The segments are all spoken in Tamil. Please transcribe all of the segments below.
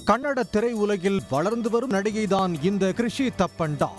கன்னட திரையுலகில் வளர்ந்து வரும் நடிகைதான் இந்த கிருஷி தப்பண்டா.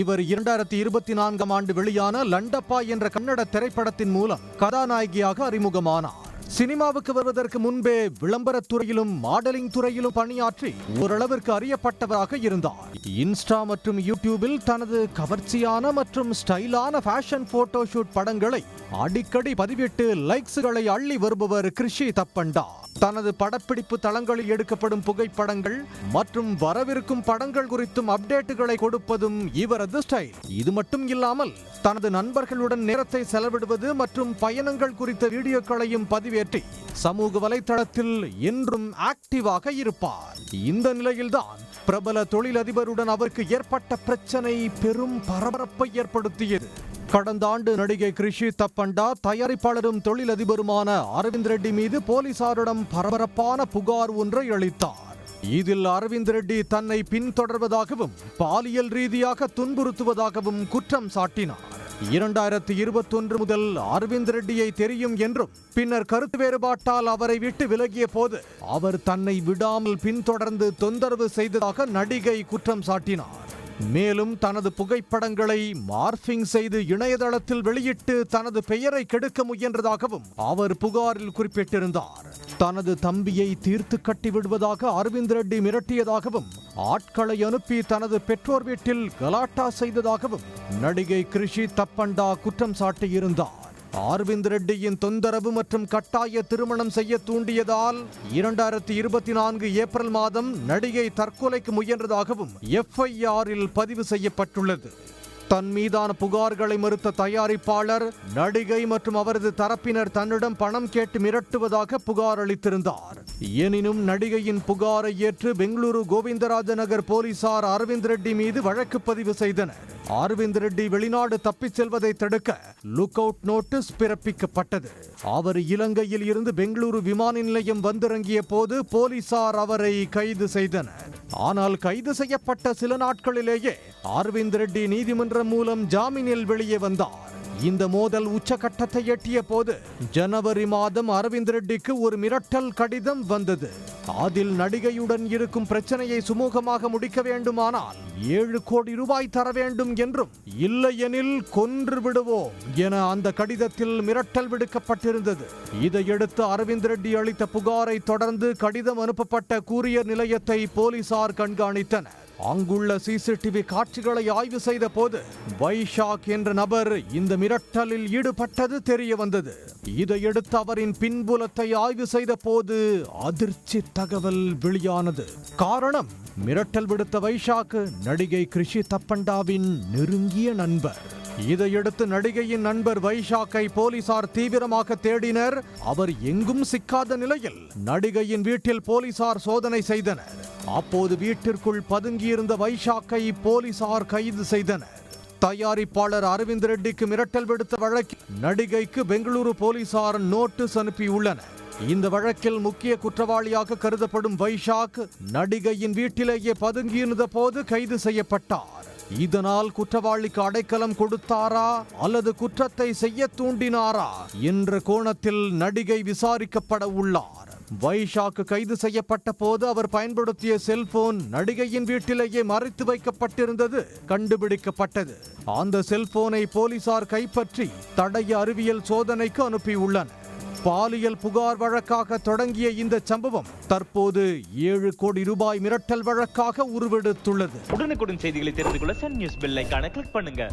இவர் 2024ஆம் ஆண்டு வெளியான லண்டப்பா என்ற கன்னட திரைப்படத்தின் மூலம் கதாநாயகியாக அறிமுகமானார். சினிமாவுக்கு வருவதற்கு முன்பே விளம்பரத் துறையிலும் மாடலிங் துறையிலும் பணியாற்றி ஓரளவிற்கு அறியப்பட்டவராக இருந்தார். இன்ஸ்டா மற்றும் யூடியூபில் தனது கவர்ச்சியான மற்றும் ஸ்டைலான ஃபேஷன் போட்டோஷூட் படங்களை அடிக்கடி பதிவிட்டு லைக்ஸ்களை அள்ளி வருபவர் கிருஷி தப்பண்டா. தனது படப்பிடிப்பு தளங்களில் எடுக்கப்படும் புகைப்படங்கள் மற்றும் வரவிருக்கும் படங்கள் குறித்தும் அப்டேட்டுகளை கொடுப்பதும் இவரது ஸ்டைல். இது மட்டும் இல்லாமல் தனது நண்பர்களுடன் நேரத்தை செலவிடுவது மற்றும் பயணங்கள் குறித்த வீடியோக்களையும் பதிவேற்றி சமூக வலைதளத்தில் என்றும் ஆக்டிவாக இருப்பார். இந்த நிலையில்தான் பிரபல தொழிலதிபருடன் அவருக்கு ஏற்பட்ட பிரச்சனை பெரும் பரபரப்பை ஏற்படுத்தியது. கடந்த ஆண்டு நடிகை கிருஷி தப்பண்டா தயாரிப்பாளரும் தொழிலதிபருமான அரவிந்த் ரெட்டி மீது போலீசாரிடம் பரபரப்பான புகார் ஒன்றை அளித்தார். இதில் அரவிந்த் ரெட்டி தன்னை பின்தொடர்வதாகவும் பாலியல் ரீதியாக துன்புறுத்துவதாகவும் குற்றம் சாட்டினார். 2021 முதல் அரவிந்த் ரெட்டியை தெரியும் என்றும் பின்னர் கருத்து வேறுபாட்டால் அவரை விட்டு விலகிய போது அவர் தன்னை விடாமல் பின்தொடர்ந்து தொந்தரவு செய்ததாக நடிகை குற்றம் சாட்டினார். மேலும் தனது புகைப்படங்களை மார்பிங் செய்து இணையதளத்தில் வெளியிட்டு தனது பெயரை கெடுக்க முயன்றதாகவும் அவர் புகாரில் குறிப்பிட்டிருந்தார். தனது தம்பியை தீர்த்து கட்டிவிடுவதாக அரவிந்த் ரெட்டி மிரட்டியதாகவும் ஆட்களை அனுப்பி தனது பெற்றோர் வீட்டில் கலாட்டா செய்ததாகவும் நடிகை கிருஷி தப்பண்டா குற்றம் சாட்டியிருந்தார். அரவிந்த் ரெட்டியின் தொந்தரவு மற்றும் கட்டாய திருமணம் செய்ய தூண்டியதால் 2024 ஏப்ரல் மாதம் நடிகை தற்கொலைக்கு முயன்றதாகவும் FIR-இல் பதிவு செய்யப்பட்டுள்ளது. தன் மீதான புகார்களை மறுத்த தயாரிப்பாளர் நடிகை மற்றும் அவரது தரப்பினர் தன்னிடம் பணம் கேட்டு மிரட்டுவதாக புகார் அளித்திருந்தார். எனினும் நடிகையின் புகாரை ஏற்று பெங்களூரு கோவிந்தராஜ நகர் போலீசார் அரவிந்த் ரெட்டி மீது வழக்கு பதிவு செய்தனர். அரவிந்த் ரெட்டி வெளிநாடு தப்பிச் செல்வதை தடுக்க லுக் அவுட் நோட்டீஸ் பிறப்பிக்கப்பட்டது. அவர் இலங்கையில் இருந்து பெங்களூரு விமான நிலையம் வந்திறங்கிய போது போலீசார் அவரை கைது செய்தனர். ஆனால் கைது செய்யப்பட்ட சில நாட்களிலேயே அரவிந்த் ரெட்டி நீதிமன்றம் மூலம் ஜாமீனில் வெளியே வந்தார். இந்த மோதல் உச்சகட்டத்தை எட்டிய போது ஜனவரி மாதம் அரவிந்த் ரெட்டிக்கு ஒரு மிரட்டல் கடிதம் வந்தது. அதில் நடிகையுடன் இருக்கும் பிரச்சனையை சுமூகமாக முடிக்க வேண்டுமானால் 7 கோடி ரூபாய் தர வேண்டும் என்றும் இல்லையெனில் கொன்று விடுவோம் என அந்த கடிதத்தில் மிரட்டல் விடுக்கப்பட்டிருந்தது. இதையடுத்து அரவிந்த் ரெட்டி அளித்த புகாரை தொடர்ந்து கடிதம் அனுப்பப்பட்ட கூரியர் நிலையத்தை போலீசார் கண்காணித்தனர். அங்குள்ள CCTV காட்சிகளை ஆய்வு செய்த போது வைஷாக் என்ற நபர் இந்த மிரட்டலில் ஈடுபட்டது தெரிய வந்தது. இதையடுத்து அவரின் பின்புலத்தை ஆய்வு செய்த போது அதிர்ச்சி தகவல் வெளியானது. காரணம், மிரட்டல் விடுத்த வைஷாக் நடிகை கிருஷி தப்பண்டாவின் நெருங்கிய நண்பர். இதையடுத்து நடிகையின் நண்பர் வைஷாக்கை போலீசார் தீவிரமாக தேடினர். அவர் எங்கும் சிக்காத நிலையில் நடிகையின் வீட்டில் போலீசார் சோதனை செய்தனர். அப்போது வீட்டிற்குள் பதுங்கியிருந்த வைஷாக்கை போலீசார் கைது செய்தனர். தயாரிப்பாளர் அரவிந்த் ரெட்டிக்கு மிரட்டல் விடுத்த வழக்கில் நடிகைக்கு பெங்களூரு போலீசார் நோட்டீஸ் அனுப்பியுள்ளனர். இந்த வழக்கில் முக்கிய குற்றவாளியாக கருதப்படும் வைஷாக் நடிகையின் வீட்டிலேயே பதுங்கியிருந்த போது கைது செய்யப்பட்டார். இதனால் குற்றவாளிக்கு அடைக்கலம் கொடுத்தாரா அல்லது குற்றத்தை செய்ய தூண்டினாரா என்ற கோணத்தில் நடிகை விசாரிக்கப்பட உள்ளார். வைஷாக் கைது செய்யப்பட்ட போது அவர் பயன்படுத்திய செல்போன் நடிகையின் வீட்டிலேயே மறைத்து வைக்கப்பட்டிருந்தது கண்டுபிடிக்கப்பட்டது. அந்த செல்போனை போலீசார் கைப்பற்றி தடய அறிவியல் சோதனைக்கு அனுப்பியுள்ளனர். பாலியல் புகார் வழக்காக தொடங்கிய இந்த சம்பவம் தற்போது 7 கோடி ரூபாய் மிரட்டல் வழக்காக உருவெடுத்துள்ளது. உடனுக்குடன் செய்திகளை தெரிந்து கொள்ள சன் நியூஸ் பெல் ஐகானை கிளிக் பண்ணுங்க.